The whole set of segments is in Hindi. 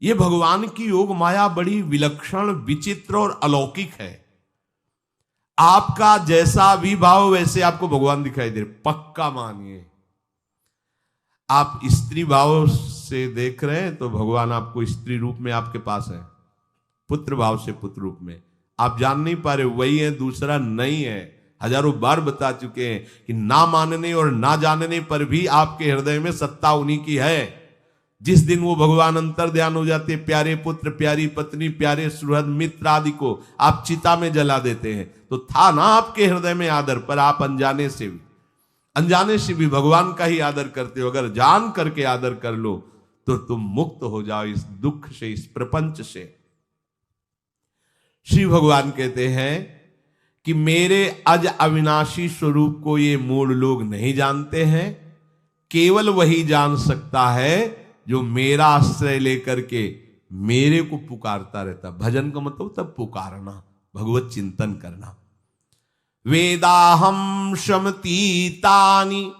ये भगवान की योग माया बड़ी विलक्षण, विचित्र और अलौकिक है। आपका जैसा भी भाव वैसे आपको भगवान दिखाई दे रहे, पक्का मानिए। आप स्त्री भाव से देख रहे हैं तो भगवान आपको स्त्री रूप में आपके पास है, पुत्र भाव से पुत्र रूप में आप जान नहीं पा रहे, वही है, दूसरा नहीं है। हजारों बार बता चुके हैं कि ना मानने और ना जानने पर भी आपके हृदय में सत्ता उन्हीं की है। जिस दिन वो भगवान अंतर ध्यान हो जाते, प्यारे पुत्र, प्यारी पत्नी, प्यारे सुहृद मित्र आदि को आप चिता में जला देते हैं, तो था ना आपके हृदय में आदर, पर आप अनजाने से भी भगवान का ही आदर करते हो। अगर जान करके आदर कर लो तो तुम मुक्त हो जाओ इस दुख से, इस प्रपंच से। श्री भगवान कहते हैं कि मेरे अज अविनाशी स्वरूप को ये मूढ़ लोग नहीं जानते हैं, केवल वही जान सकता है जो मेरा आश्रय लेकर के मेरे को पुकारता रहता। भजन का मतलब तब पुकारना, भगवत चिंतन करना। वेदाहम शमतीतानि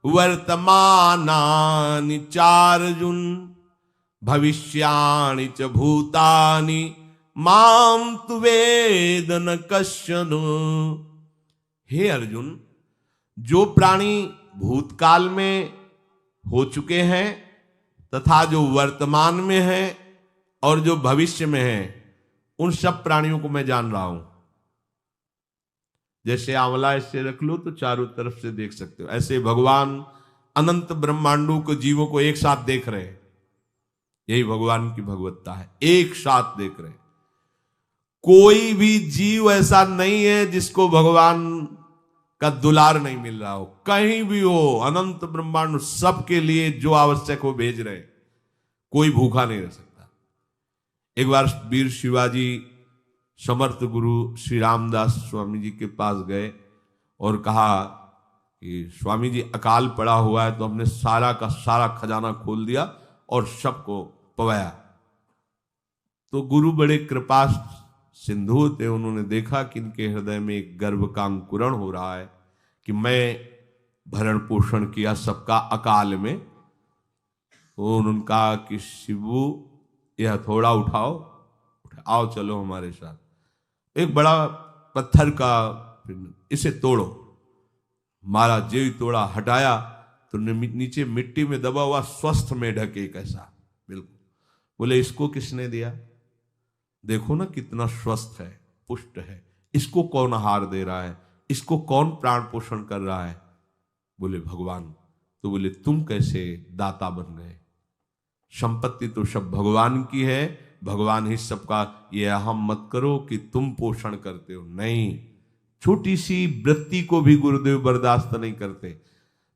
वर्तमानानि चार्जुन भविष्याणि च भूतानि माम तु वेद न कश्चन। हे अर्जुन, जो प्राणी भूतकाल में हो चुके हैं तथा जो वर्तमान में है और जो भविष्य में है, उन सब प्राणियों को मैं जान रहा हूं। जैसे आंवला ऐसे रख लो तो चारों तरफ से देख सकते हो, ऐसे भगवान अनंत ब्रह्मांडों को, जीवों को एक साथ देख रहे हैं। यही भगवान की भगवत्ता है, एक साथ देख रहे हैं। कोई भी जीव ऐसा नहीं है जिसको भगवान का दुलार नहीं मिल रहा हो, कहीं भी हो, अनंत ब्रह्मांड सबके लिए जो आवश्यक हो भेज रहे। कोई भूखा नहीं रह सकता। एक बार वीर शिवाजी समर्थ गुरु श्री रामदास स्वामी जी के पास गए और कहा कि स्वामी जी अकाल पड़ा हुआ है, तो हमने सारा का सारा खजाना खोल दिया और सबको पवाया। तो गुरु बड़े कृपा सिंधु थे, उन्होंने देखा कि इनके हृदय में एक गर्भ का अंकुरण हो रहा है कि मैं भरण पोषण किया सबका अकाल में। तो उन्होंने कहा कि शिवू यह थोड़ा उठाओ, आओ चलो हमारे साथ। एक बड़ा पत्थर का, इसे तोड़ो। महाराज जी तोड़ा, हटाया तो नीचे मिट्टी में दबा हुआ स्वस्थ मेढक एक ऐसा, बिल्कुल। बोले इसको किसने दिया? देखो ना कितना स्वस्थ है, पुष्ट है, इसको कौन आहार दे रहा है, इसको कौन प्राण पोषण कर रहा है? बोले भगवान। तो बोले तुम कैसे दाता बन गए? संपत्ति तो सब भगवान की है, भगवान ही सबका, ये अहम मत करो कि तुम पोषण करते हो। नहीं, छोटी सी वृत्ति को भी गुरुदेव बर्दाश्त नहीं करते।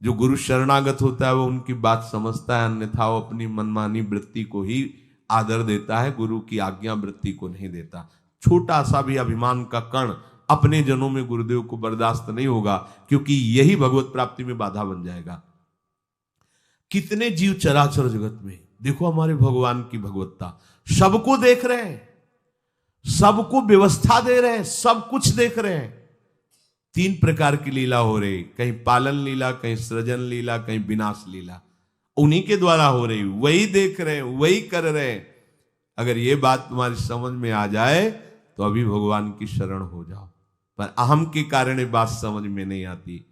जो गुरु शरणागत होता है वो उनकी बात समझता है, अन्यथा वो अपनी मनमानी वृत्ति को ही आदर देता है, गुरु की आज्ञा वृत्ति को नहीं देता। छोटा सा भी अभिमान का कण अपने जनों में गुरुदेव को बर्दाश्त नहीं होगा, क्योंकि यही भगवत प्राप्ति में बाधा बन जाएगा। कितने जीव चराचर जगत में, देखो हमारे भगवान की भगवत्ता, सबको देख रहे हैं, सबको व्यवस्था दे रहे हैं, सब कुछ देख रहे हैं। 3 प्रकार की लीला हो रही, कहीं पालन लीला, कहीं सृजन लीला, कहीं विनाश लीला, उन्हीं के द्वारा हो रही, वही देख रहे हैं, वही कर रहे हैं। अगर ये बात तुम्हारी समझ में आ जाए तो अभी भगवान की शरण हो जाओ, पर अहम के कारण ये बात समझ में नहीं आती।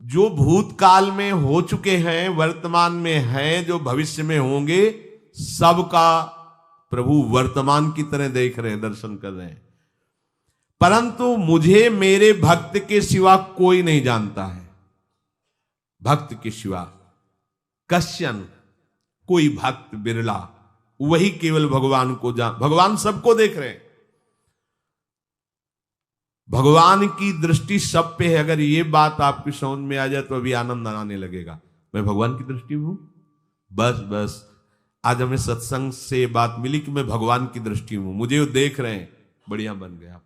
जो भूतकाल में हो चुके हैं, वर्तमान में हैं, जो भविष्य में होंगे, सबका प्रभु वर्तमान की तरह देख रहे हैं, दर्शन कर रहे हैं। परंतु मुझे मेरे भक्त के सिवा कोई नहीं जानता है। भक्त के सिवा कश्यन, कोई भक्त बिरला, वही केवल भगवान को जान। भगवान सबको देख रहे हैं, भगवान की दृष्टि सब पे है। अगर ये बात आपकी समझ में आ जाए तो अभी आनंद आने लगेगा। मैं भगवान की दृष्टि में हूं, बस आज हमें सत्संग से बात मिली कि मैं भगवान की दृष्टि में हूं, मुझे वो देख रहे हैं, बढ़िया बन गया।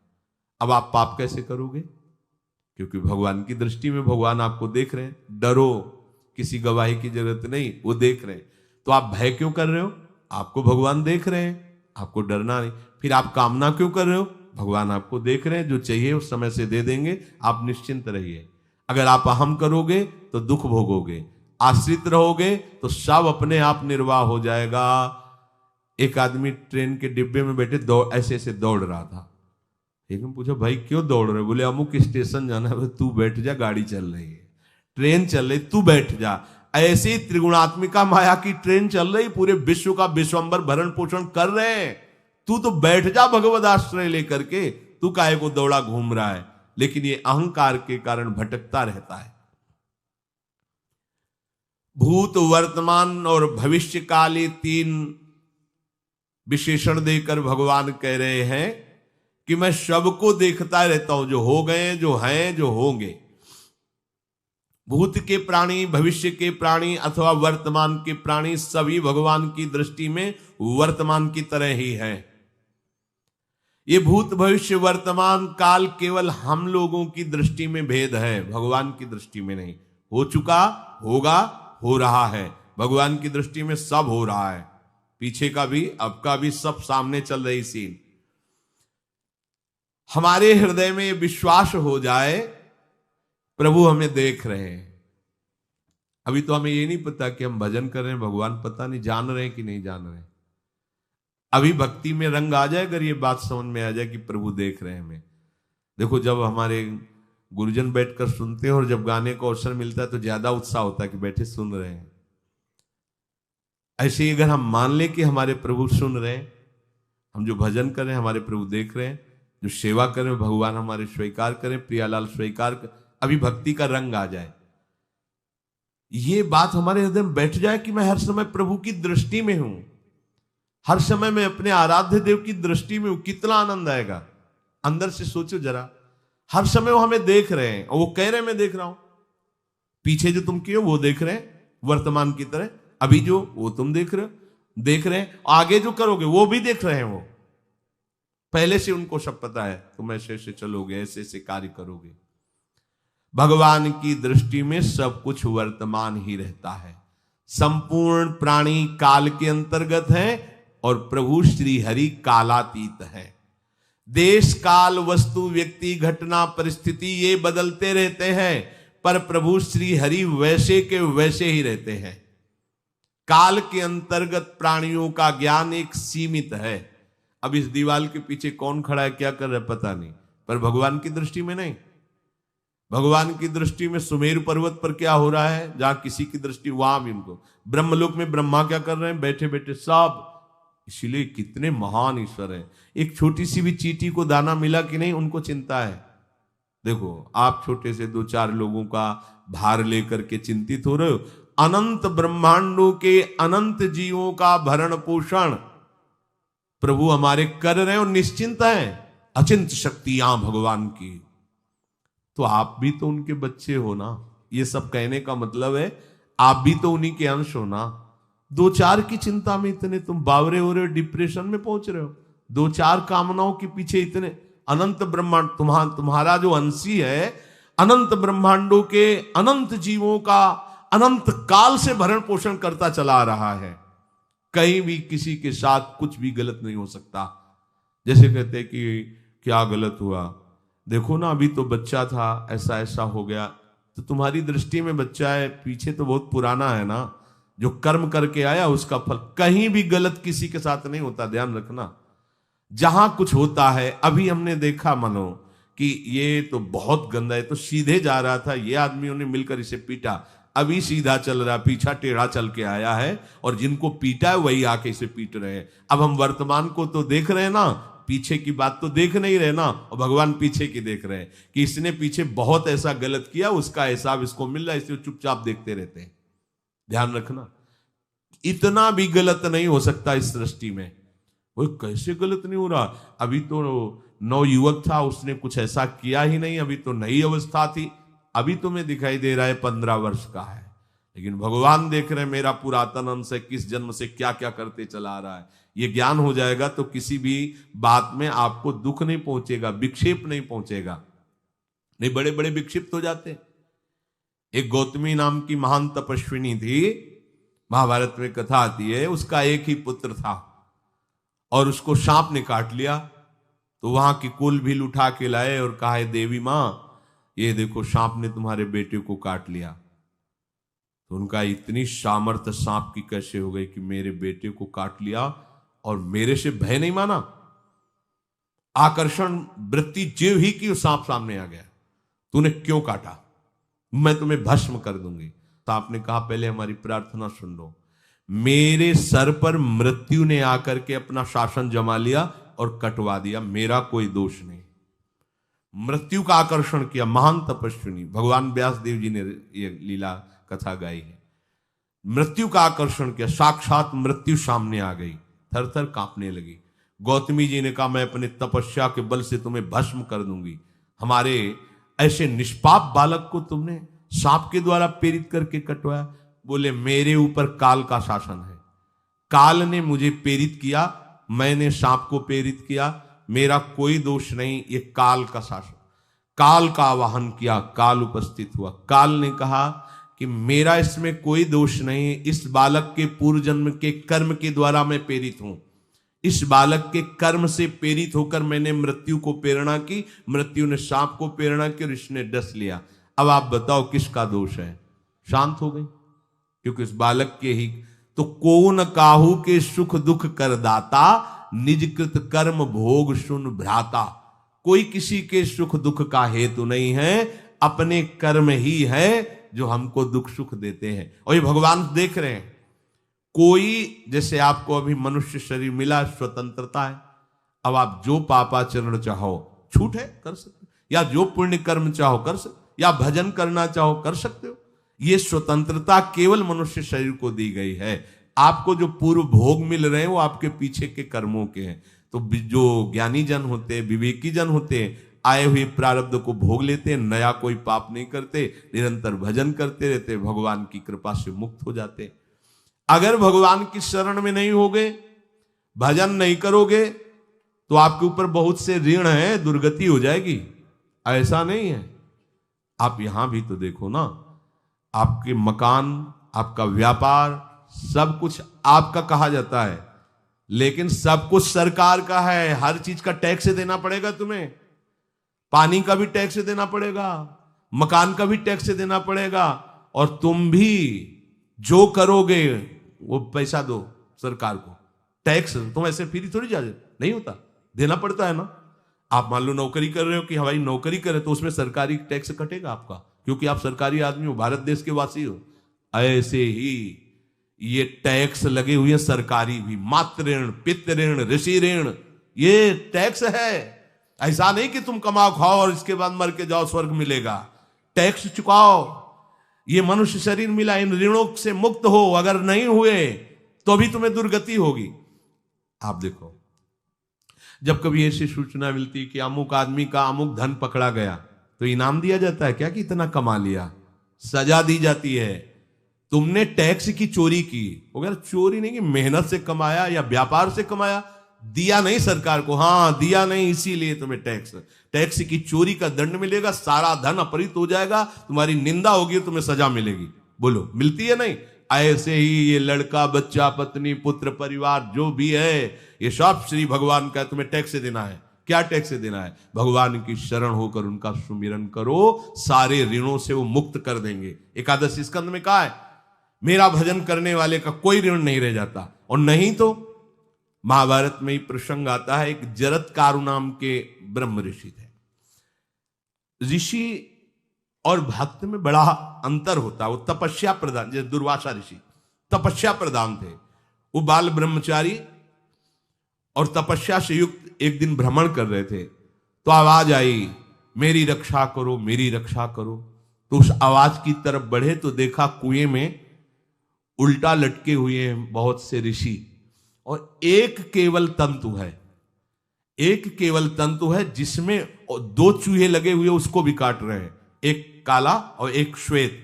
अब आप पाप कैसे करोगे? क्योंकि भगवान की दृष्टि में भगवान आपको देख रहे हैं। डरो, किसी गवाही की जरूरत नहीं, वो देख रहे हैं। तो आप भय क्यों कर रहे हो? आपको भगवान देख रहे हैं, आपको डरना नहीं। फिर आप कामना क्यों कर रहे हो? भगवान आपको देख रहे हैं, जो चाहिए उस समय से दे देंगे, आप निश्चिंत रहिए। अगर आप अहम करोगे तो दुख भोगोगे, आश्रित रहोगे तो सब अपने आप निर्वाह हो जाएगा। एक आदमी ट्रेन के डिब्बे में बैठे ऐसे ऐसे दौड़ रहा था। एक ने पूछा भाई क्यों दौड़ रहे? बोले अमुक स्टेशन जाना है। तू बैठ जा, गाड़ी चल रही है, ट्रेन चल रही, तू बैठ जा। ऐसे ही त्रिगुणात्मिका माया की ट्रेन चल रही, पूरे विश्व का विश्वंबर भरण पोषण कर रहे हैं, तू तो बैठ जा भगवद आश्रय लेकर के, तू काहे को दौड़ा घूम रहा है? लेकिन ये अहंकार के कारण भटकता रहता है। भूत, वर्तमान और भविष्य काल, ये 3 विशेषण देकर भगवान कह रहे हैं कि मैं सबको देखता रहता हूं, जो हो गए, जो हैं, जो होंगे। भूत के प्राणी, भविष्य के प्राणी अथवा वर्तमान के प्राणी सभी भगवान की दृष्टि में वर्तमान की तरह ही है। ये भूत, भविष्य, वर्तमान काल केवल हम लोगों की दृष्टि में भेद है, भगवान की दृष्टि में नहीं। हो चुका, होगा, हो रहा है। भगवान की दृष्टि में सब हो रहा है, पीछे का भी, अब का भी, सब सामने चल रही सीन। हमारे हृदय में विश्वास हो जाए प्रभु हमें देख रहे हैं। अभी तो हमें ये नहीं पता कि हम भजन कर रहे हैं, भगवान पता नहीं जान रहे हैं कि नहीं जान रहे हैं। अभी भक्ति में रंग आ जाए, अगर ये बात समझ में आ जाए कि प्रभु देख रहे हैं हमें। देखो, जब हमारे गुरुजन बैठकर सुनते हैं और जब गाने को अवसर मिलता है तो ज्यादा उत्साह होता है कि बैठे सुन रहे हैं। ऐसे ही अगर हम मान लें कि हमारे प्रभु सुन रहे हैं, हम जो भजन कर रहे हैं हमारे प्रभु देख रहे हैं, जो सेवा कर रहे हैं भगवान हमारे स्वीकार करें, प्रियालाल स्वीकार कर, अभी भक्ति का रंग आ जाए, ये बात हमारे हृदय में बैठ जाए कि मैं हर समय प्रभु की दृष्टि में हूं, हर समय मैं अपने आराध्य देव की दृष्टि में हूं, कितना आनंद आएगा। अंदर से सोचो जरा, हर समय वो हमें देख रहे हैं और वो कह रहे हैं मैं देख रहा हूं। पीछे जो तुम किए वो देख रहे हैं वर्तमान की तरह, अभी जो वो तुम देख रहे हैं, आगे जो करोगे वो भी देख रहे हैं। वो पहले से उनको सब पता है, तुम ऐसे ऐसे चलोगे, ऐसे ऐसे कार्य करोगे। भगवान की दृष्टि में सब कुछ वर्तमान ही रहता है। संपूर्ण प्राणी काल के अंतर्गत है और प्रभु श्री हरि कालातीत है। देश, काल, वस्तु, व्यक्ति, घटना, परिस्थिति ये बदलते रहते हैं, पर प्रभु श्री हरि वैसे के वैसे ही रहते हैं। काल के अंतर्गत प्राणियों का ज्ञान एक सीमित है। अब इस दीवार के पीछे कौन खड़ा है, क्या कर रहा है पता नहीं, पर भगवान की दृष्टि में नहीं। भगवान की दृष्टि में सुमेरु पर्वत पर क्या हो रहा है, जहां किसी की दृष्टि, वहां भी उनको, ब्रह्मलोक में ब्रह्मा क्या कर रहे हैं, बैठे बैठे सब। इसीलिए कितने महान ईश्वर हैं। एक छोटी सी भी चींटी को दाना मिला कि नहीं, उनको चिंता है। देखो, आप छोटे से 2-4 लोगों का भार लेकर के चिंतित हो रहे हो, अनंत ब्रह्मांडों के अनंत जीवों का भरण पोषण प्रभु हमारे कर रहे हैं और निश्चिंत हैं। अचिंत शक्तियां भगवान की, तो आप भी तो उनके बच्चे हो ना। ये सब कहने का मतलब है आप भी तो उन्हीं के अंश हो ना। 2-4 की चिंता में इतने तुम बावरे हो रहे हो, डिप्रेशन में पहुंच रहे हो, 2-4 कामनाओं के पीछे इतने। अनंत ब्रह्मांड तुम्हारा जो अंशी है, अनंत ब्रह्मांडों के अनंत जीवों का अनंत काल से भरण पोषण करता चला आ रहा है। कहीं भी किसी के साथ कुछ भी गलत नहीं हो सकता। जैसे कहते हैं कि क्या गलत हुआ, देखो ना अभी तो बच्चा था, ऐसा ऐसा हो गया, तो तुम्हारी दृष्टि में बच्चा है, पीछे तो बहुत पुराना है ना, जो कर्म करके आया उसका फल। कहीं भी गलत किसी के साथ नहीं होता, ध्यान रखना। जहां कुछ होता है, अभी हमने देखा मनो कि ये तो बहुत गंदा है, तो सीधे जा रहा था, ये आदमियों ने मिलकर इसे पीटा, अभी सीधा चल रहा, पीछा टेढ़ा चल के आया है, और जिनको पीटा है वही आके इसे पीट रहे हैं। अब हम वर्तमान को तो देख रहे हैं ना, पीछे की बात तो देख नहीं रहे ना, और भगवान पीछे की देख रहे हैं कि इसने पीछे बहुत ऐसा गलत किया, उसका हिसाब इसको मिल रहा है, इसलिए चुपचाप देखते रहते हैं। ध्यान रखना, इतना भी गलत नहीं हो सकता इस सृष्टि में। वो कैसे गलत नहीं हो रहा, अभी तो नवयुवक था, उसने कुछ ऐसा किया ही नहीं, अभी तो नई अवस्था थी, अभी तुम्हें दिखाई दे रहा है 15 वर्ष का है, लेकिन भगवान देख रहे हैं मेरा पुरातन अंश है, किस जन्म से क्या क्या करते चला आ रहा है। ये ज्ञान हो जाएगा तो किसी भी बात में आपको दुख नहीं पहुंचेगा, विक्षेप नहीं पहुंचेगा। नहीं, बड़े बड़े विक्षिप्त हो जाते। एक गौतमी नाम की महान तपस्विनी थी, महाभारत में कथा आती है, उसका एक ही पुत्र था और उसको सांप ने काट लिया। तो वहां की कुल भील उठा के लाए और कहा, देवी मां ये देखो सांप ने तुम्हारे बेटे को काट लिया। तो उनका इतनी सामर्थ्य सांप की कैसे हो गई कि मेरे बेटे को काट लिया और मेरे से भय नहीं माना। आकर्षण वृत्ति जीव ही की सांप सामने आ गया, तूने क्यों काटा, मैं तुम्हें भस्म कर दूंगी। तो आपने कहा पहले हमारी प्रार्थना सुन लो। मेरे सर पर मृत्यु ने आकर के अपना शासन जमा लिया और कटवा दिया, मेरा कोई दोष नहीं। मृत्यु का आकर्षण किया, महान तपस्विनी भगवान व्यास देव जी ने ये लीला कथा गाई है। मृत्यु का आकर्षण किया, साक्षात मृत्यु सामने आ गई, थर थर कांपने लगी। गौतमी जी ने कहा मैं अपने तपस्या के बल से तुम्हें भस्म कर दूंगी। हमारे ऐसे निष्पाप बालक को तुमने सांप के द्वारा प्रेरित करके कटवाया। बोले मेरे ऊपर काल का शासन है, काल ने मुझे प्रेरित किया, मैंने सांप को प्रेरित किया, मेरा कोई दोष नहीं, ये काल का शासन। काल का आवाहन किया, काल उपस्थित हुआ। काल ने कहा कि मेरा इसमें कोई दोष नहीं, इस बालक के पूर्व जन्म के कर्म के द्वारा मैं प्रेरित हूं। इस बालक के कर्म से प्रेरित होकर मैंने मृत्यु को प्रेरणा की, मृत्यु ने सांप को प्रेरणा की और इसने डस लिया। अब आप बताओ किसका दोष है? शांत हो गई, क्योंकि इस बालक के ही तो कौन काहू के सुख दुख कर दाता, निज कृत कर्म भोग सुन भ्राता। कोई किसी के सुख दुख का हेतु नहीं है, अपने कर्म ही है जो हमको दुख सुख देते हैं। और ये भगवान देख रहे हैं। कोई जैसे आपको अभी मनुष्य शरीर मिला, स्वतंत्रता है, अब आप जो पापाचरण चाहो छूट है कर सकते हो, या जो पुण्य कर्म चाहो कर सकते, या भजन करना चाहो कर सकते हो। ये स्वतंत्रता केवल मनुष्य शरीर को दी गई है। आपको जो पूर्व भोग मिल रहे हैं वो आपके पीछे के कर्मों के हैं। तो जो ज्ञानी जन होते हैं, विवेकी जन होते हैं, आए हुए प्रारब्ध को भोग लेते हैं, नया कोई पाप नहीं करते, निरंतर भजन करते रहते, भगवान की कृपा से मुक्त हो जाते। अगर भगवान की शरण में नहीं होगे, भजन नहीं करोगे, तो आपके ऊपर बहुत से ऋण है, दुर्गति हो जाएगी। ऐसा नहीं है। आप यहां भी तो देखो ना, आपके मकान, आपका व्यापार, सब कुछ आपका कहा जाता है, लेकिन सब कुछ सरकार का है। हर चीज का टैक्स देना पड़ेगा तुम्हें। पानी का भी टैक्स देना पड़ेगा, मकान का भी टैक्स देना पड़ेगा, और तुम भी जो करोगे वो पैसा दो सरकार को। टैक्स तुम ऐसे फ्री थोड़ी जा नहीं होता, देना पड़ता है ना। आप मान लो नौकरी कर रहे हो कि हमारी नौकरी करे, तो उसमें सरकारी टैक्स कटेगा आपका, क्योंकि आप सरकारी आदमी हो, भारत देश के वासी हो। ऐसे ही ये टैक्स लगे हुए सरकारी भी, मातृ ऋण, पितृ ऋण, ऋषि ऋण, ये टैक्स है। ऐसा नहीं कि तुम कमाओ खाओ और इसके बाद मर के जाओ स्वर्ग मिलेगा। टैक्स चुकाओ। ये मनुष्य शरीर मिला, इन ऋणों से मुक्त हो। अगर नहीं हुए तो भी तुम्हें दुर्गति होगी। आप देखो, जब कभी ऐसी सूचना मिलती कि अमुक आदमी का अमुक धन पकड़ा गया, तो इनाम दिया जाता है क्या कि इतना कमा लिया? सजा दी जाती है। तुमने टैक्स की चोरी की, अगर चोरी नहीं की, मेहनत से कमाया या व्यापार से कमाया, दिया नहीं सरकार को, हाँ दिया नहीं, इसीलिए तुम्हें टैक्स की चोरी का दंड मिलेगा, सारा धन अपहृत हो जाएगा, तुम्हारी निंदा होगी, तुम्हें सजा मिलेगी। बोलो मिलती है नहीं? ऐसे ही ये लड़का, बच्चा, पत्नी, पुत्र, परिवार जो भी है, ये सब श्री भगवान का तुम्हें टैक्स देना है। क्या टैक्स देना है? भगवान की शरण होकर उनका सुमिरन करो, सारे ऋणों से वो मुक्त कर देंगे। एकादशी स्कंद में कहा है, मेरा भजन करने वाले का कोई ऋण नहीं रह जाता। और नहीं तो महाभारत में ही प्रसंग आता है, एक जरत्कारु नाम के ब्रह्म ऋषि थे। ऋषि और भक्त में बड़ा अंतर होता है। वो तपस्या प्रधान, जैसे दुर्वासा ऋषि तपस्या प्रधान थे, वो बाल ब्रह्मचारी और तपस्या से युक्त एक दिन भ्रमण कर रहे थे, तो आवाज आई, मेरी रक्षा करो, मेरी रक्षा करो। तो उस आवाज की तरफ बढ़े तो देखा कुएं में उल्टा लटके हुए हैं बहुत से ऋषि, और एक केवल तंतु है, एक केवल तंतु है जिसमें दो चूहे लगे हुए उसको भी काट रहे हैं, एक काला और एक श्वेत।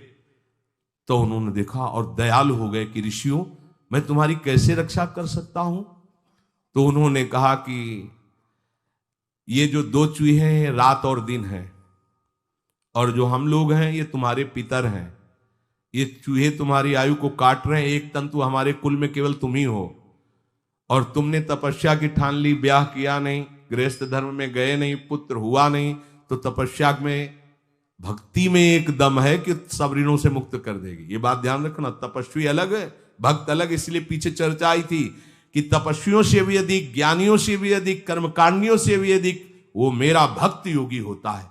तो उन्होंने देखा और दयालु हो गए कि ऋषियों, मैं तुम्हारी कैसे रक्षा कर सकता हूं? तो उन्होंने कहा कि ये जो दो चूहे हैं रात और दिन हैं, और जो हम लोग हैं ये तुम्हारे पितर हैं। ये चूहे तुम्हारी आयु को काट रहे हैं, एक तंतु हमारे कुल में केवल तुम ही हो, और तुमने तपस्या की ठान ली, ब्याह किया नहीं, गृहस्थ धर्म में गए नहीं, पुत्र हुआ नहीं, तो तपस्या में, भक्ति में एक दम है कि सब ऋणों से मुक्त कर देगी। ये बात ध्यान रखना। तपस्वी अलग है, भक्त अलग। इसलिए पीछे चर्चा आई थी कि तपस्वियों से भी अधिक, ज्ञानियों से भी अधिक, कर्मकांडियों से भी अधिक वो मेरा भक्त योगी होता है।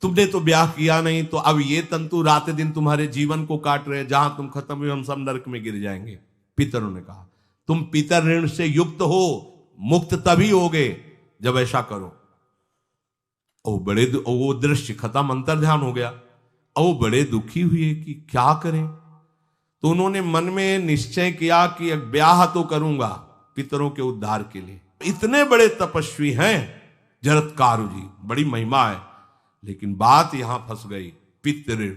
तुमने तो ब्याह किया नहीं, तो अब ये तंतु रात दिन तुम्हारे जीवन को काट रहे, जहां तुम खत्म हुए हम सब नरक में गिर जाएंगे। पितरों ने कहा तुम पितर ऋण से युक्त हो, मुक्त तभी होगे जब ऐसा करो। वो दृश्य खत्म, अंतर ध्यान हो गया। वो बड़े दुखी हुए कि क्या करें, तो उन्होंने मन में निश्चय किया कि एक ब्याह तो करूंगा पितरों के उद्धार के लिए। इतने बड़े तपस्वी हैं जरत्कारु जी, बड़ी महिमा है, लेकिन बात यहां फंस गई। पितृ,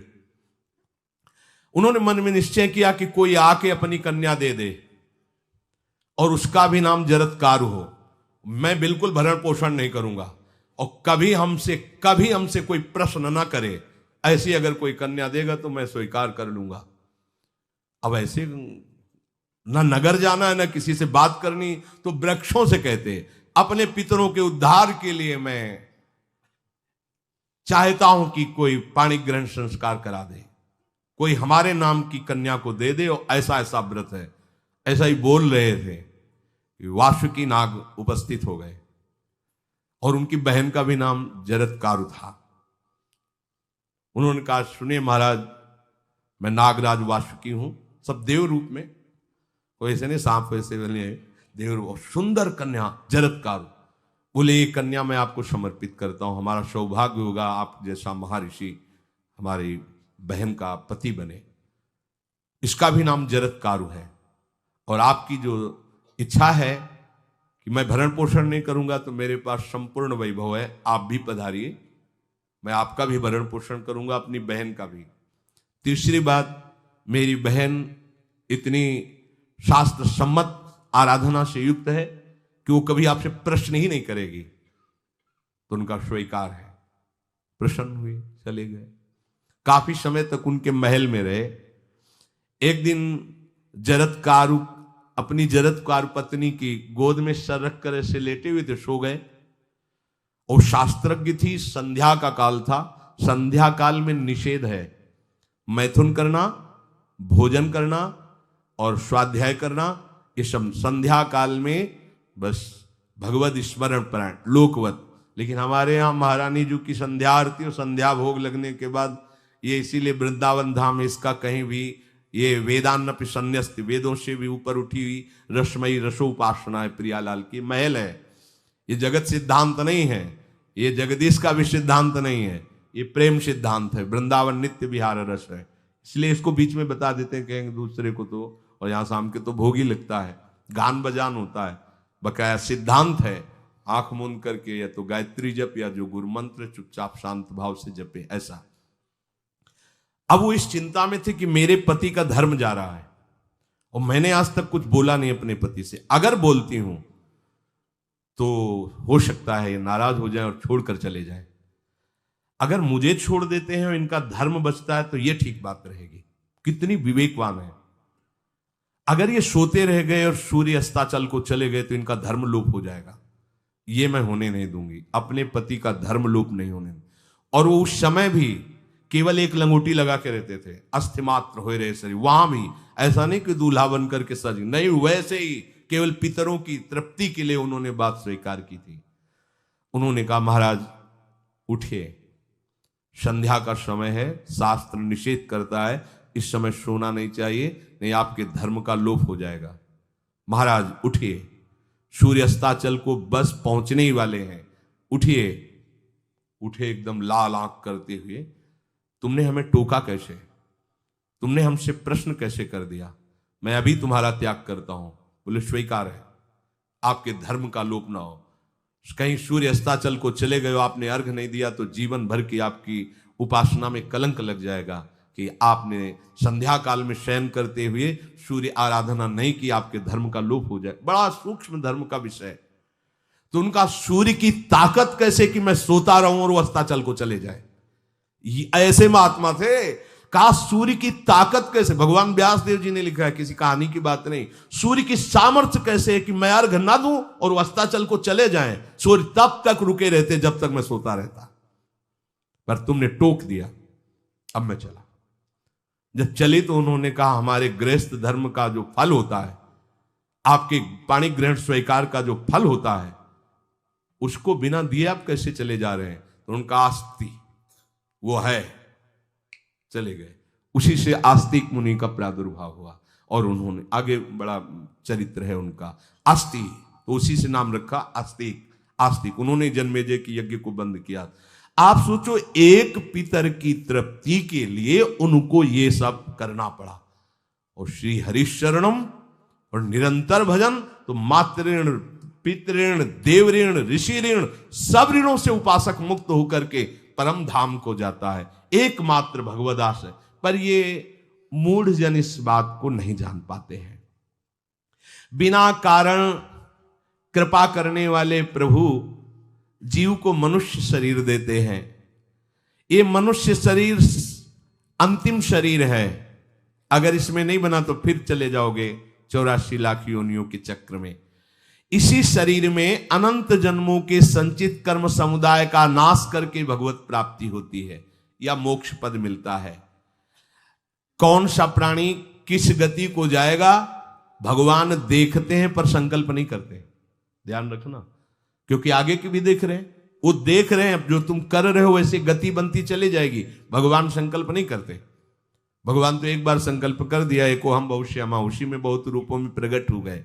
उन्होंने मन में निश्चय किया कि कोई आके अपनी कन्या दे दे और उसका भी नाम जरत्कारु हो। मैं बिल्कुल भरण पोषण नहीं करूंगा और कभी हमसे कोई प्रश्न ना करे, ऐसी अगर कोई कन्या देगा तो मैं स्वीकार कर लूंगा। अब ऐसे ना नगर जाना है ना किसी से बात करनी, तो वृक्षों से कहते अपने पितरों के उद्धार के लिए मैं चाहता हूं कि कोई पाणी ग्रहण संस्कार करा दे, कोई हमारे नाम की कन्या को दे दे, और ऐसा ऐसा व्रत है। ऐसा ही बोल रहे थे, वासुकी नाग उपस्थित हो गए और उनकी बहन का भी नाम जरत्कारु था। उन्होंने कहा सुनिए महाराज, मैं नागराज वासुकी हूं, सब देव रूप में, कोई ऐसे नहीं सांप वैसे बने, देव रूप, सुंदर कन्या जरत्कारु। बोले ये कन्या मैं आपको समर्पित करता हूं, हमारा सौभाग्य होगा आप जैसा महर्षि हमारी बहन का पति बने। इसका भी नाम जरत्कारु है, और आपकी जो इच्छा है कि मैं भरण पोषण नहीं करूंगा तो मेरे पास संपूर्ण वैभव है, आप भी पधारिए, मैं आपका भी भरण पोषण करूंगा, अपनी बहन का भी। तीसरी बात, मेरी बहन इतनी शास्त्र सम्मत आराधना से युक्त है कि वो कभी आपसे प्रश्न ही नहीं करेगी, तो उनका स्वीकार है। प्रसन्न हुए, चले गए। काफी समय तक उनके महल में रहे। एक दिन जरत्कारु अपनी जरत्कारु पत्नी की गोद में सर रख कर ऐसे लेटे हुए थे, सो गए। और शास्त्रज्ञ थी, संध्या का काल था, संध्या काल में निषेध है मैथुन करना, भोजन करना और स्वाध्याय करना, ये सब संध्या काल में बस भगवत स्मरण परायण लोकवत। लेकिन हमारे यहाँ महारानी जी की संध्या आरती और संध्या भोग लगने के बाद ये, इसीलिए वृंदावन धाम इसका कहीं भी ये वेदान्नपि संन्यस्त, वेदों से भी ऊपर उठी हुई रसमयी रसोपासना है, प्रियालाल की महल है। ये जगत सिद्धांत नहीं है, ये जगदीश का भी सिद्धांत नहीं है, ये प्रेम सिद्धांत है। वृंदावन नित्य विहार रस है, इसलिए इसको बीच में बता देते हैं, कहेंगे दूसरे को तो, और यहाँ शाम के तो भोग ही लगता है, गान बजान होता है, बकाया सिद्धांत है। आंख मूंद करके या तो गायत्री जप या जो गुरु मंत्र चुपचाप शांत भाव से जपे, ऐसा। अब वो इस चिंता में थे कि मेरे पति का धर्म जा रहा है, और मैंने आज तक कुछ बोला नहीं अपने पति से, अगर बोलती हूं तो हो सकता है ये नाराज हो जाए और छोड़कर चले जाए। अगर मुझे छोड़ देते हैं और इनका धर्म बचता है तो ये ठीक बात रहेगी। कितनी विवेकवान है। अगर ये सोते रह गए और सूर्य अस्ताचल को चले गए तो इनका धर्म लोप हो जाएगा, ये मैं होने नहीं दूंगी, अपने पति का धर्म लोप नहीं होने दूंगी। और वो उस समय भी केवल एक लंगोटी लगा के रहते थे, अस्थिमात्र हो रहे शरीर, वहां भी ऐसा नहीं कि दूल्हा बन करके सज, नहीं, वैसे ही केवल पितरों की तृप्ति के लिए उन्होंने बात स्वीकार की थी। उन्होंने कहा महाराज उठिए, संध्या का समय है, शास्त्र निषेध करता है इस समय सोना नहीं चाहिए, नहीं आपके धर्म का लोप हो जाएगा। महाराज उठिए, सूर्य अस्ताचल को बस पहुंचने ही वाले हैं, उठिए। उठे एकदम लाल आंख करते हुए, तुमने हमें टोका कैसे, तुमने हमसे प्रश्न कैसे कर दिया, मैं अभी तुम्हारा त्याग करता हूं। बोले स्वीकार है, आपके धर्म का लोप ना हो। कहीं सूर्य अस्ताचल को चले गए, आपने अर्घ नहीं दिया तो जीवन भर की आपकी उपासना में कलंक लग जाएगा कि आपने संध्या काल में शयन करते हुए सूर्य आराधना नहीं की, आपके धर्म का लोप हो जाए। बड़ा सूक्ष्म धर्म का विषय। तो उनका सूर्य की ताकत कैसे कि मैं सोता रहूं और वो अस्ताचल को चले जाए, ऐसे महात्मा थे। कहा सूर्य की ताकत कैसे, भगवान व्यास देव जी ने लिखा है, किसी कहानी की बात नहीं। सूर्य की सामर्थ्य कैसे है कि मैं अर्घ ना दूं और वो अस्ताचल को चले जाएं, सूर्य तब तक रुके रहते जब तक मैं सोता रहता, पर तुमने टोक दिया, अब मैं चला। जब चले तो उन्होंने कहा हमारे गृहस्थ धर्म का जो फल होता है आपके पाणी ग्रहण स्वीकार का जो फल होता है उसको बिना दिए आप कैसे चले जा रहे हैं? तो उनका आस्ति वो है, चले गए। उसी से आस्तिक मुनि का प्रादुर्भाव हुआ और उन्होंने आगे बड़ा चरित्र है उनका, आस्ति, तो उसी से नाम रखा आस्तिक। आस्तिक उन्होंने जन्मेजय की यज्ञ को बंद किया। आप सोचो, एक पितर की तृप्ति के लिए उनको ये सब करना पड़ा। और श्री हरिशरणम और निरंतर भजन, तो मातृण, पितृण, देवऋण, ऋषि ऋण, सब ऋणों से उपासक मुक्त होकर के परम धाम को जाता है, एकमात्र भगवदास है। पर ये मूढ़ जन इस बात को नहीं जान पाते हैं। बिना कारण कृपा करने वाले प्रभु जीव को मनुष्य शरीर देते हैं। ये मनुष्य शरीर अंतिम शरीर है, अगर इसमें नहीं बना तो फिर चले जाओगे 84 लाख योनियों के चक्र में। इसी शरीर में अनंत जन्मों के संचित कर्म समुदाय का नाश करके भगवत प्राप्ति होती है या मोक्ष पद मिलता है। कौन सा प्राणी किस गति को जाएगा भगवान देखते हैं पर संकल्प नहीं करते, ध्यान रखना, क्योंकि आगे की भी देख रहे हैं, वो देख रहे हैं जो तुम कर रहे हो वैसे गति बनती चली जाएगी। भगवान संकल्प नहीं करते। भगवान तो एक बार संकल्प कर दिया, एको हम बहुश्यामा, उसी में बहुत रूपों में प्रकट हो गए।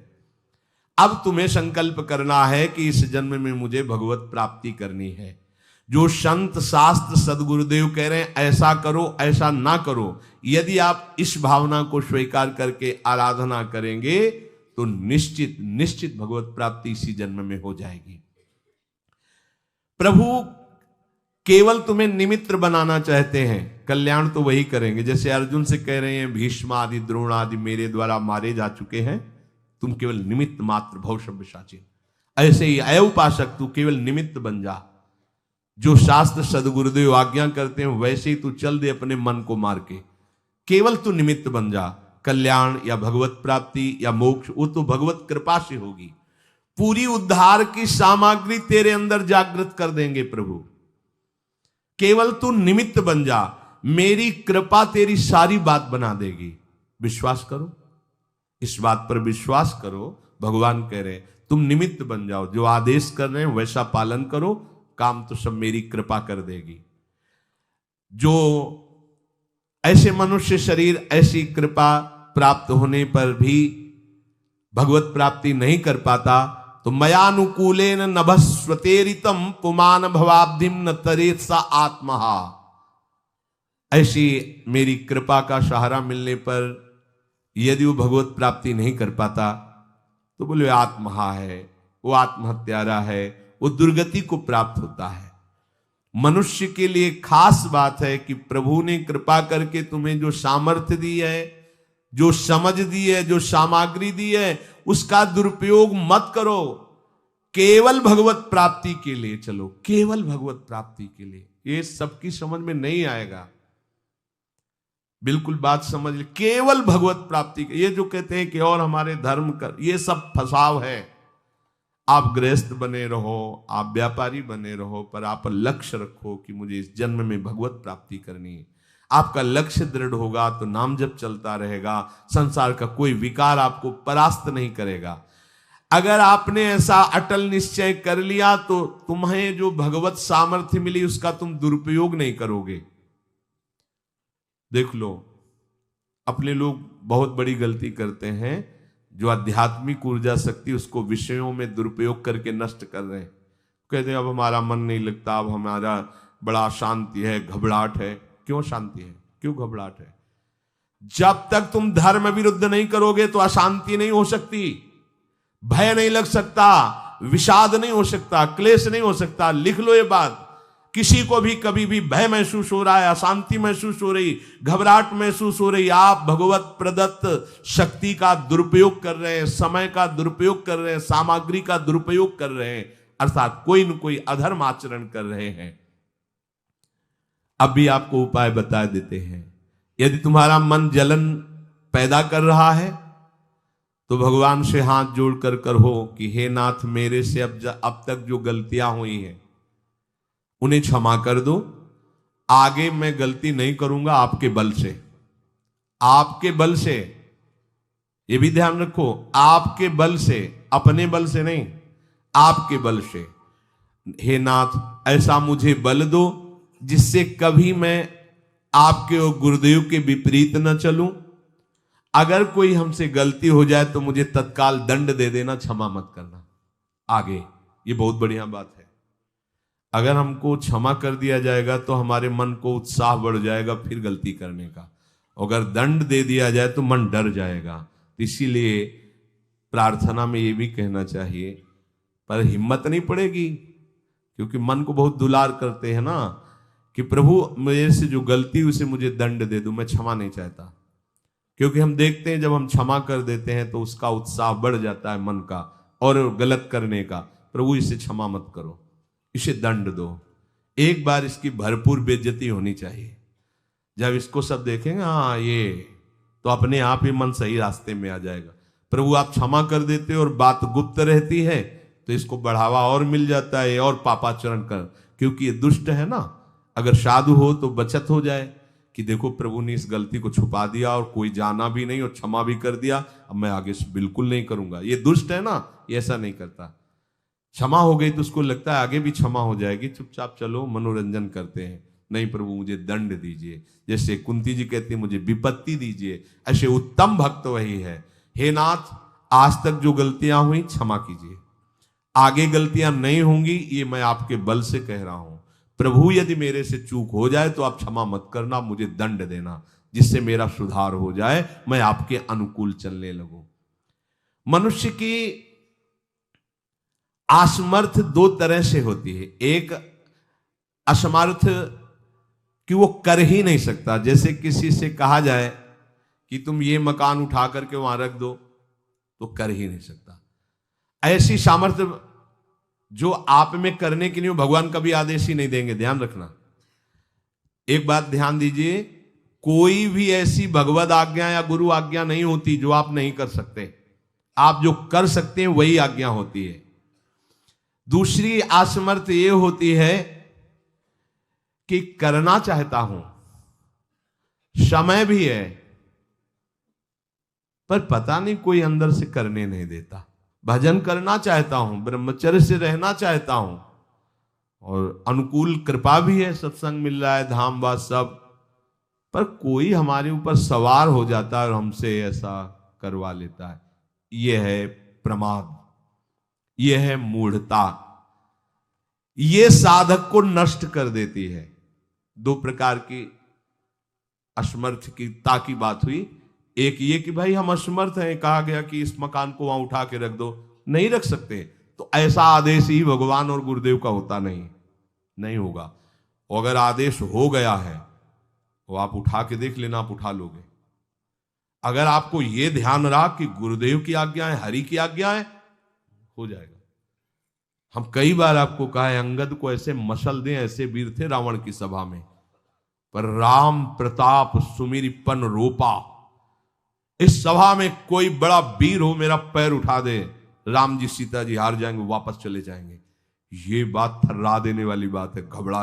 अब तुम्हें संकल्प करना है कि इस जन्म में मुझे भगवत प्राप्ति करनी है। जो संत शास्त्र सदगुरुदेव कह रहे हैं ऐसा करो ऐसा ना करो, यदि आप इस भावना को स्वीकार करके आराधना करेंगे तो निश्चित निश्चित भगवत प्राप्ति इसी जन्म में हो जाएगी। प्रभु केवल तुम्हें निमित्त बनाना चाहते हैं, कल्याण तो वही करेंगे। जैसे अर्जुन से कह रहे हैं भीष्म आदि द्रोण आदि मेरे द्वारा मारे जा चुके हैं, तुम केवल निमित्त मात्र भव सव्यसाची। ऐसे ही अय उपासक तू केवल निमित्त बन जा, जो शास्त्र सदगुरुदेव आज्ञा करते हैं वैसे ही तू चल दे अपने मन को मार के, केवल तू निमित्त बन जा। कल्याण या भगवत प्राप्ति या मोक्ष वो तो भगवत कृपा से होगी। पूरी उद्धार की सामग्री तेरे अंदर जागृत कर देंगे प्रभु, केवल तू निमित्त बन जा, मेरी कृपा तेरी सारी बात बना देगी। विश्वास करो, इस बात पर विश्वास करो। भगवान कह रहे हैं तुम निमित्त बन जाओ, जो आदेश कर रहे हैं वैसा पालन करो, काम तो सब मेरी कृपा कर देगी। जो ऐसे मनुष्य शरीर ऐसी कृपा प्राप्त होने पर भी भगवत प्राप्ति नहीं कर पाता, तो मयानुकूलेन नभस्वतेरितम पुमान भवाब्धिम न तरेत सा आत्मा। ऐसी मेरी कृपा का सहारा मिलने पर यदि वो भगवत प्राप्ति नहीं कर पाता तो बोले आत्महा है, वो आत्महत्यारा है, वो दुर्गति को प्राप्त होता है। मनुष्य के लिए खास बात है कि प्रभु ने कृपा करके तुम्हें जो सामर्थ्य दी है, जो समझ दी है, जो सामग्री दी है, उसका दुरुपयोग मत करो। केवल भगवत प्राप्ति के लिए चलो, केवल भगवत प्राप्ति के लिए। ये सबकी समझ में नहीं आएगा, बिल्कुल बात समझ ले। केवल भगवत प्राप्ति के, ये जो कहते हैं कि और हमारे धर्म कर, ये सब फसाव है। आप गृहस्थ बने रहो, आप व्यापारी बने रहो, पर आप लक्ष्य रखो कि मुझे इस जन्म में भगवत प्राप्ति करनी है। आपका लक्ष्य दृढ़ होगा तो नाम जप चलता रहेगा, संसार का कोई विकार आपको परास्त नहीं करेगा। अगर आपने ऐसा अटल निश्चय कर लिया तो तुम्हें जो भगवत सामर्थ्य मिली उसका तुम दुरुपयोग नहीं करोगे। देख लो, अपने लोग बहुत बड़ी गलती करते हैं, जो आध्यात्मिक ऊर्जा शक्ति उसको विषयों में दुरुपयोग करके नष्ट कर रहे हैं। कहते हैं अब हमारा मन नहीं लगता, अब हमारा बड़ा शांति है, घबराहट है। क्यों शांति है, क्यों घबराहट है? जब तक तुम धर्म विरुद्ध नहीं करोगे तो अशांति नहीं हो सकती, भय नहीं लग सकता, विषाद नहीं हो सकता, क्लेश नहीं हो सकता। लिख लो ये बात, किसी को भी कभी भी भय महसूस हो रहा है, अशांति महसूस हो रही, घबराहट महसूस हो रही, आप भगवत प्रदत्त शक्ति का दुरुपयोग कर रहे हैं, समय का दुरुपयोग कर रहे हैं, सामग्री का दुरुपयोग कर रहे हैं, अर्थात कोई न कोई अधर्म आचरण कर रहे हैं। अब भी आपको उपाय बता देते हैं। यदि तुम्हारा मन जलन पैदा कर रहा है तो भगवान से हाथ जोड़कर कहो कि हे नाथ, मेरे से अब तक जो गलतियां हुई हैं उन्हें क्षमा कर दो। आगे मैं गलती नहीं करूंगा, आपके बल से, आपके बल से। ये भी ध्यान रखो, आपके बल से, अपने बल से नहीं, आपके बल से। हे नाथ ऐसा मुझे बल दो जिससे कभी मैं आपके और गुरुदेव के विपरीत न चलूं। अगर कोई हमसे गलती हो जाए तो मुझे तत्काल दंड दे देना, क्षमा मत करना। आगे ये बहुत बढ़िया बात है। अगर हमको क्षमा कर दिया जाएगा तो हमारे मन को उत्साह बढ़ जाएगा फिर गलती करने का। अगर दंड दे दिया जाए तो मन डर जाएगा। इसीलिए प्रार्थना में ये भी कहना चाहिए, पर हिम्मत नहीं पड़ेगी, क्योंकि मन को बहुत दुलार करते हैं ना, कि प्रभु मेरे से जो गलती हुई उसे मुझे दंड दे दो, मैं क्षमा नहीं चाहता। क्योंकि हम देखते हैं जब हम क्षमा कर देते हैं तो उसका उत्साह बढ़ जाता है मन का और गलत करने का। प्रभु इसे क्षमा मत करो, इसे दंड दो। एक बार इसकी भरपूर बेइज्जती होनी चाहिए। जब इसको सब देखेंगे हाँ ये, तो अपने आप ही मन सही रास्ते में आ जाएगा। प्रभु आप क्षमा कर देते और बात गुप्त रहती है तो इसको बढ़ावा और मिल जाता है और पापाचरण कर, क्योंकि ये दुष्ट है ना। अगर साधु हो तो बचत हो जाए कि देखो प्रभु ने इस गलती को छुपा दिया और कोई जाना भी नहीं और क्षमा भी कर दिया, अब मैं आगे से बिल्कुल नहीं करूंगा। ये दुष्ट है ना, ये ऐसा नहीं करता। क्षमा हो गई तो उसको लगता है आगे भी क्षमा हो जाएगी, चुपचाप चलो मनोरंजन करते हैं। नहीं प्रभु मुझे दंड दीजिए, जैसे कुंती जी कहती है मुझे विपत्ति दीजिए। ऐसे उत्तम भक्त वही है। हे नाथ आज तक जो गलतियां हुई क्षमा कीजिए, आगे गलतियां नहीं होंगी, ये मैं आपके बल से कह रहा हूं। प्रभु यदि मेरे से चूक हो जाए तो आप क्षमा मत करना, मुझे दंड देना, जिससे मेरा सुधार हो जाए, मैं आपके अनुकूल चलने लगूं। मनुष्य की असमर्थ दो तरह से होती है। एक असमर्थ कि वो कर ही नहीं सकता। जैसे किसी से कहा जाए कि तुम ये मकान उठा करके वहां रख दो, तो कर ही नहीं सकता। ऐसी सामर्थ्य जो आप में करने के लिए भगवान कभी आदेश ही नहीं देंगे, ध्यान रखना। एक बात ध्यान दीजिए, कोई भी ऐसी भगवद आज्ञा या गुरु आज्ञा नहीं होती जो आप नहीं कर सकते। आप जो कर सकते हैं वही आज्ञा होती है। दूसरी असमर्थ ये होती है कि करना चाहता हूं, समय भी है, पर पता नहीं कोई अंदर से करने नहीं देता। भजन करना चाहता हूं, ब्रह्मचर्य से रहना चाहता हूं, और अनुकूल कृपा भी है, सत्संग मिल रहा है, धाम वास सब, पर कोई हमारे ऊपर सवार हो जाता है और हमसे ऐसा करवा लेता है। यह है प्रमाद, यह है मूढ़ता। यह साधक को नष्ट कर देती है। दो प्रकार की असमर्थता की बात हुई। एक ये कि भाई हम असमर्थ हैं, कहा गया कि इस मकान को वहां उठा के रख दो, नहीं रख सकते, तो ऐसा आदेश ही भगवान और गुरुदेव का होता नहीं होगा। और अगर आदेश हो गया है तो आप उठा के देख लेना, आप उठा लोगे। अगर आपको यह ध्यान रहा कि गुरुदेव की आज्ञा है, हरि की आज्ञा है, हो जाएगा। हम कई बार आपको कहा है, अंगद को ऐसे मसल दें, ऐसे वीर थे रावण की सभा में, पर राम प्रताप सुमिरपन रोपा। इस सभा में कोई बड़ा वीर हो, मेरा पैर उठा दे, राम जी सीता जी हार जाएंगे, वापस चले जाएंगे। ये बात थर्रा देने वाली बात है। घबरा,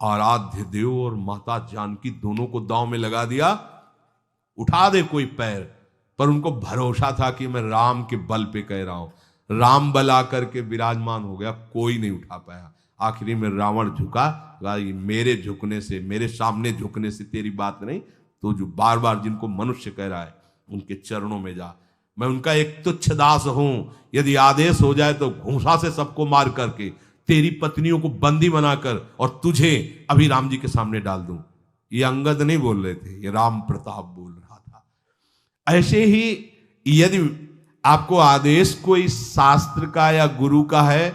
आराध्य देव और माता जानकी दोनों को दांव में लगा दिया, उठा दे कोई पैर। पर उनको भरोसा था कि मैं राम के बल पे कह रहा हूं। राम बल आकर के विराजमान हो गया, कोई नहीं उठा पाया। आखिरी में रावण झुका, मेरे झुकने से, मेरे सामने झुकने से तेरी बात नहीं, तो जो बार बार जिनको मनुष्य कह रहा है उनके चरणों में जा। मैं उनका एक तुच्छ दास हूं, यदि आदेश हो जाए तो घूंसा से सबको मार करके तेरी पत्नियों को बंदी बनाकर और तुझे अभी राम जी के सामने डाल दूं। ये अंगद नहीं बोल रहे थे, ये राम प्रताप बोल रहा था। ऐसे ही यदि आपको आदेश कोई शास्त्र का या गुरु का है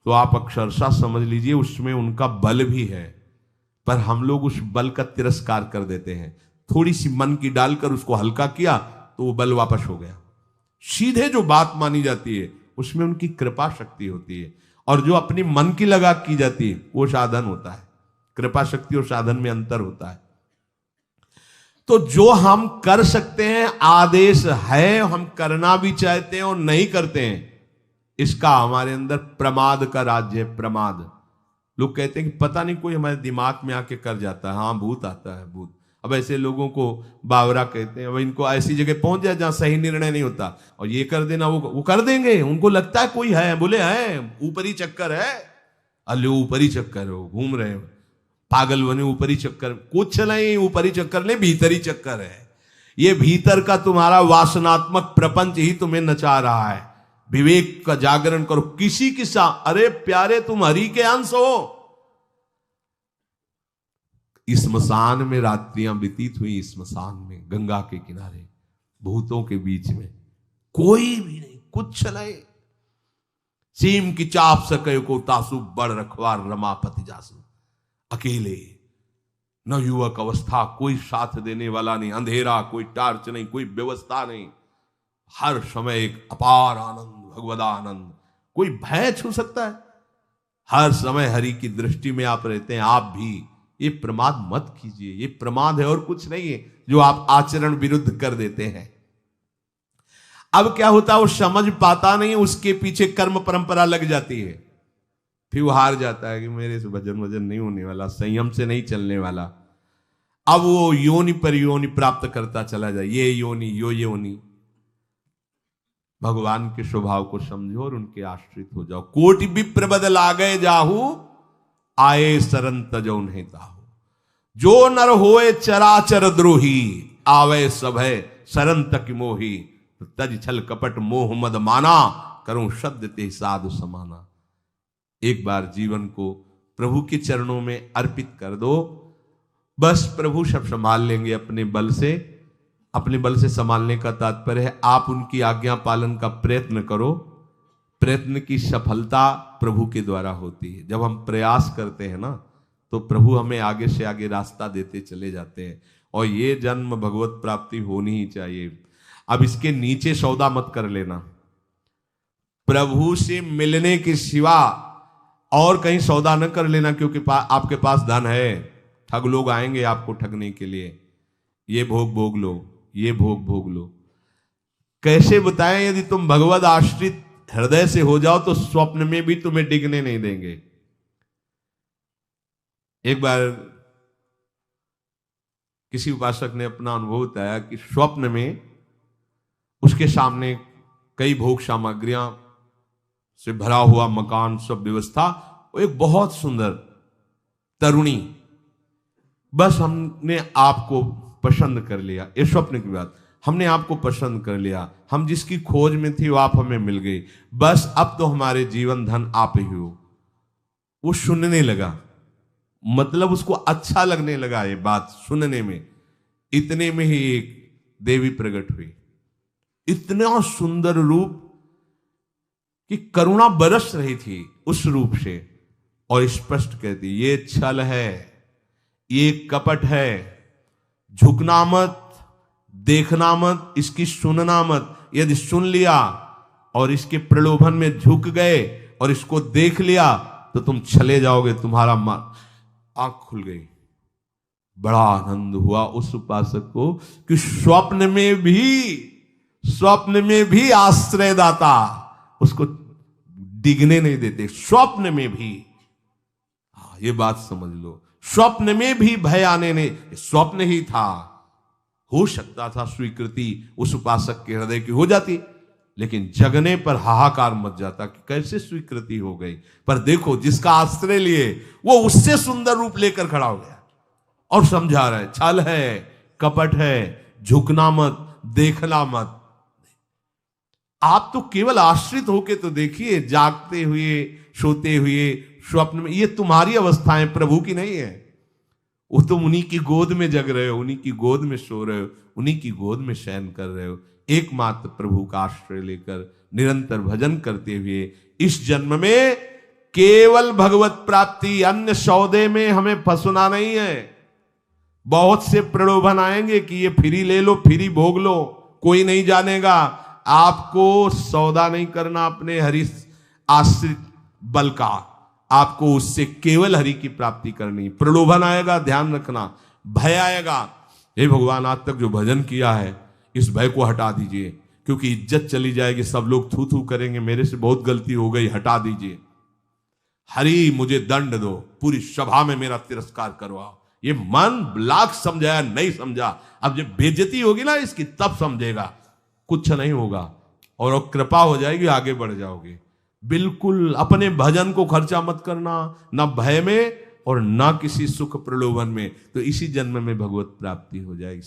तो आप अक्षरशः समझ लीजिए उसमें उनका बल भी है, पर हम लोग उस बल का तिरस्कार कर देते हैं। थोड़ी सी मन की डालकर उसको हल्का किया तो वो बल वापस हो गया। सीधे जो बात मानी जाती है उसमें उनकी कृपा शक्ति होती है, और जो अपनी मन की लगा की जाती है वो साधन होता है। कृपा शक्ति और साधन में अंतर होता है। तो जो हम कर सकते हैं, आदेश है, हम करना भी चाहते हैं और नहीं करते हैं, इसका हमारे अंदर प्रमाद का राज्य है। प्रमाद। लोग कहते हैं कि पता नहीं कोई हमारे दिमाग में आके कर जाता है। हाँ, भूत आता है, भूत। अब ऐसे लोगों को बावरा कहते हैं। अब इनको ऐसी जगह पहुंच जाए जहां सही निर्णय नहीं होता और ये कर देना वो कर देंगे। उनको लगता है कोई है, बोले है ऊपरी चक्कर है, अल्ले ऊपरी चक्कर हो, घूम रहे हो पागल बने ऊपरी चक्कर। कुछ नहीं, ऊपरी चक्कर नहीं, भीतरी चक्कर है। ये भीतर का तुम्हारा वासनात्मक प्रपंच ही तुम्हें नचा रहा है। विवेक का जागरण करो। किसी की अरे प्यारे तुम हरि के अंश हो। स्मशान में रात्रियां व्यतीत हुई, स्मशान में गंगा के किनारे भूतों के बीच में, कोई भी नहीं, कुछ नहीं। सीम की चाप सके को तासु बड़ रखवार रमापति जासु। अकेले, न युवक अवस्था, कोई साथ देने वाला नहीं, अंधेरा, कोई टार्च नहीं, कोई व्यवस्था नहीं। हर समय एक अपार आनंद, भगवदानंद। कोई भय छू सकता है? हर समय हरि की दृष्टि में आप रहते हैं। आप भी ये प्रमाद मत कीजिए। ये प्रमाद है और कुछ नहीं है जो आप आचरण विरुद्ध कर देते हैं। अब क्या होता है, वो समझ पाता नहीं, उसके पीछे कर्म परंपरा लग जाती है। फिर वो हार जाता है कि मेरे से भजन वजन नहीं होने वाला, संयम से नहीं चलने वाला। अब वो योनि पर योनि प्राप्त करता चला जाए, ये योनि यो योनि। भगवान के स्वभाव को समझो और उनके आश्रित हो जाओ। कोटि विप्र बदल आ गए जाहू, आए सरन तजो नहीं ताहू। जो नर होए चराचर द्रोही, आवे सभय सरन तक मोही। तज छल कपट मोह मद माना, करूं शब्द ते साधु समाना। एक बार जीवन को प्रभु के चरणों में अर्पित कर दो। बस प्रभु सब संभाल लेंगे अपने बल से। अपने बल से संभालने का तात्पर्य है आप उनकी आज्ञा पालन का प्रयत्न करो। प्रयत्न की सफलता प्रभु के द्वारा होती है। जब हम प्रयास करते हैं ना, तो प्रभु हमें आगे से आगे रास्ता देते चले जाते हैं। और ये जन्म भगवत प्राप्ति होनी ही चाहिए। अब इसके नीचे सौदा मत कर लेना। प्रभु से मिलने के सिवा और कहीं सौदा न कर लेना, क्योंकि आपके पास धन है। ठग लोग आएंगे आपको ठगने के लिए। ये भोग भोग लो, ये भोग भोग लो। कैसे बताएं? यदि तुम भगवद आश्रित हृदय से हो जाओ तो स्वप्न में भी तुम्हें डिगने नहीं देंगे। एक बार किसी उपासक ने अपना अनुभव बताया कि स्वप्न में उसके सामने कई भोग सामग्रियां से भरा हुआ मकान, सब व्यवस्था, एक बहुत सुंदर तरुणी। बस हमने आपको पसंद कर लिया। ये स्वप्न की बात, हमने आपको पसंद कर लिया। हम जिसकी खोज में थी वो आप हमें मिल गई। बस अब तो हमारे जीवन धन आप ही हो। वो सुनने लगा, मतलब उसको अच्छा लगने लगा ये बात सुनने में। इतने में ही एक देवी प्रकट हुई। इतना सुंदर रूप कि करुणा बरस रही थी उस रूप से। और स्पष्ट कहती, ये छल है, ये कपट है। झुकना मत, देखना मत, इसकी सुनना मत। यदि सुन लिया और इसके प्रलोभन में झुक गए और इसको देख लिया तो तुम चले जाओगे। तुम्हारा आंख खुल गई। बड़ा आनंद हुआ उस उपासक को कि स्वप्न में भी आश्रयदाता उसको डिगने नहीं देते। स्वप्न में भी, ये बात समझ लो, स्वप्न में भी भय आने नहीं। स्वप्न ही था। हो सकता था स्वीकृति उस उपासक के हृदय की हो जाती, लेकिन जगने पर हाहाकार मच जाता कि कैसे स्वीकृति हो गई। पर देखो, जिसका आश्रय लिए वो उससे सुंदर रूप लेकर खड़ा हो गया और समझा रहा है छल है, कपट है, झुकना मत, देखना मत। आप तो केवल आश्रित होके तो देखिए, जागते हुए, सोते हुए, स्वप्न में, ये तुम्हारी अवस्थाएं, प्रभु की नहीं है। वो तुम उन्हीं की गोद में जग रहे हो, उन्हीं की गोद में सो रहे हो, उन्हीं की गोद में शयन कर रहे हो। एकमात्र प्रभु का आश्रय लेकर निरंतर भजन करते हुए इस जन्म में केवल भगवत प्राप्ति, अन्य सौदे में हमें फंसना नहीं है। बहुत से प्रलोभन आएंगे कि ये फ्री ले लो, फ्री भोग लो, कोई नहीं जानेगा। आपको सौदा नहीं करना अपने हरि आश्रित बल का, आपको उससे केवल हरि की प्राप्ति करनी। प्रलोभन आएगा, ध्यान रखना, भय आएगा। हे भगवान, आज तक जो भजन किया है इस भय को हटा दीजिए, क्योंकि इज्जत चली जाएगी, सब लोग थू थू करेंगे, मेरे से बहुत गलती हो गई, हटा दीजिए। हरि मुझे दंड दो, पूरी सभा में मेरा तिरस्कार करवाओ। ये मन लाख समझाया नहीं समझा, अब जब बेइज्जती होगी ना इसकी तब समझेगा। कुछ नहीं होगा और कृपा हो जाएगी, आगे बढ़ जाओगे। बिल्कुल अपने भजन को खर्चा मत करना, ना भय में और ना किसी सुख प्रलोभन में, तो इसी जन्म में भगवत प्राप्ति हो जाएगी।